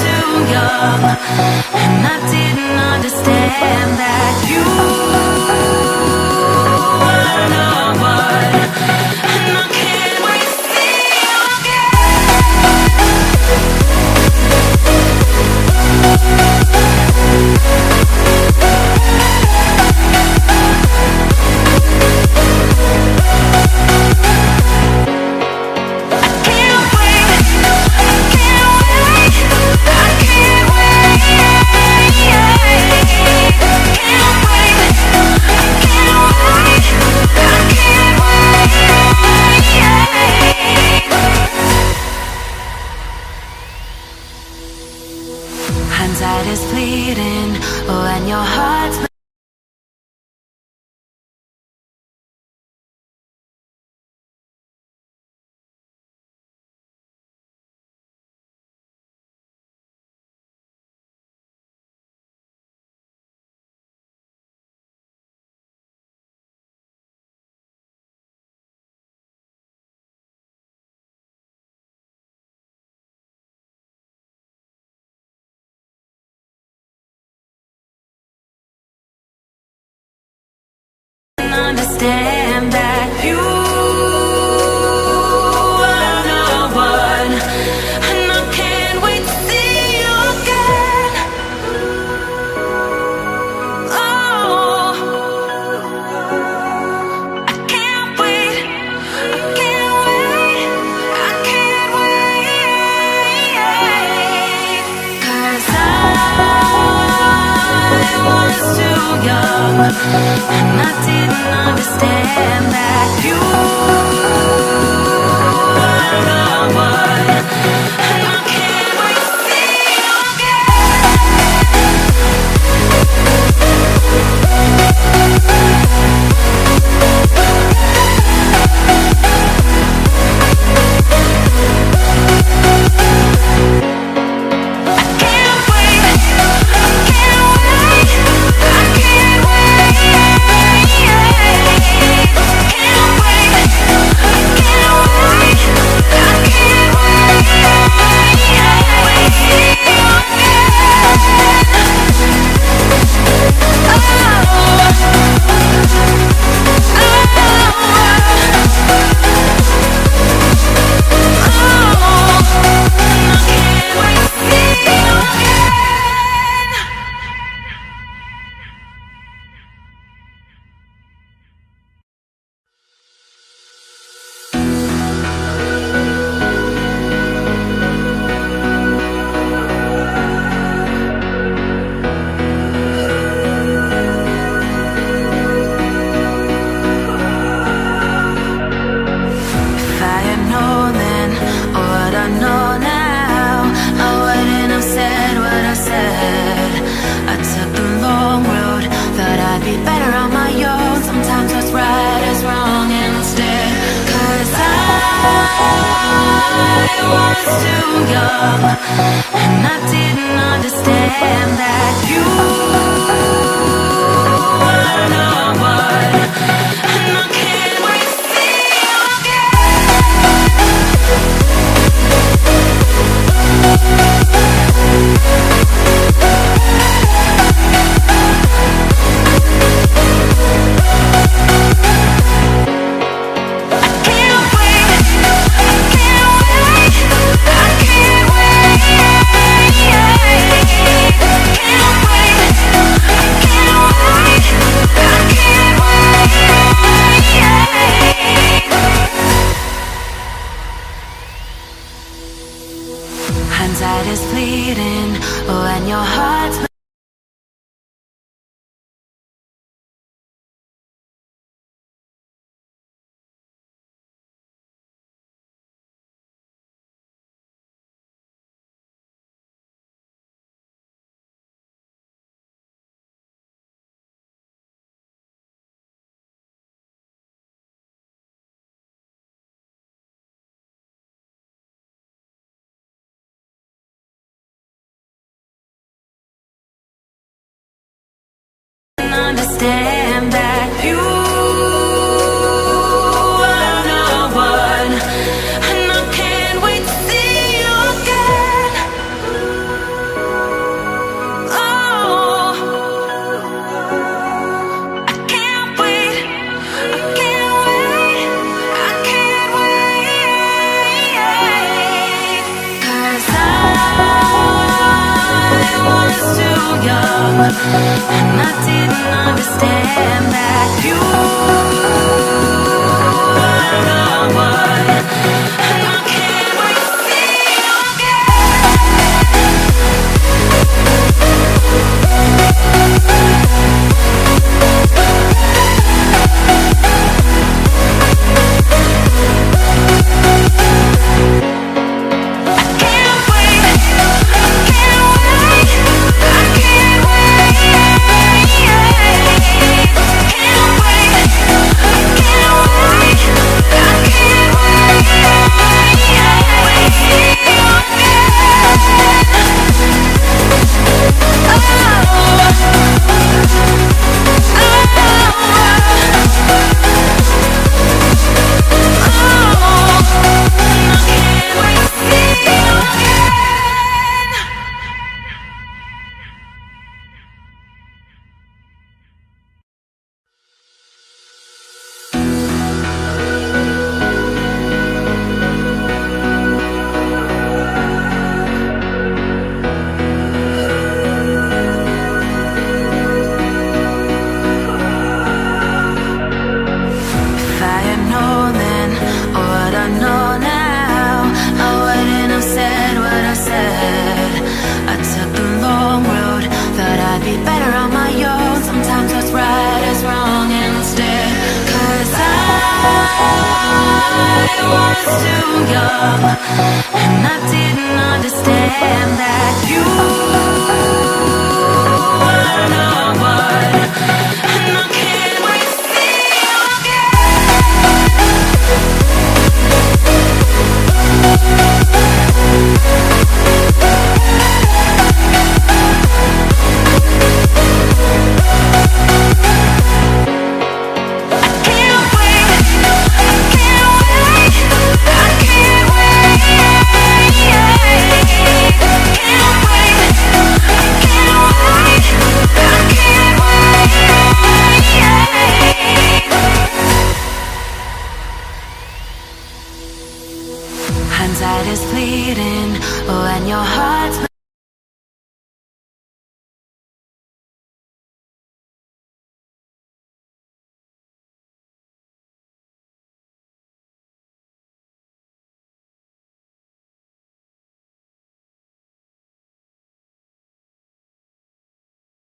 too young, and I didn't understand that you were the one, and I can't wait to see you hindsight is fleeting when your heart's understand that you are the one, and I can't wait to see you again. Oh, I can't wait, I can't wait, I can't wait, 'cause I was too young, and I didn't understand that you were the one, and I can't wait to see you I was too young, and I didn't understand that you were the one, and I can't wait to see you hindsight is fleeting when your heart's and I didn't understand that you were the one, and I can't wait to see you and I didn't understand that you were the one, and I can't wait to see you hindsight is fleeting when your heart's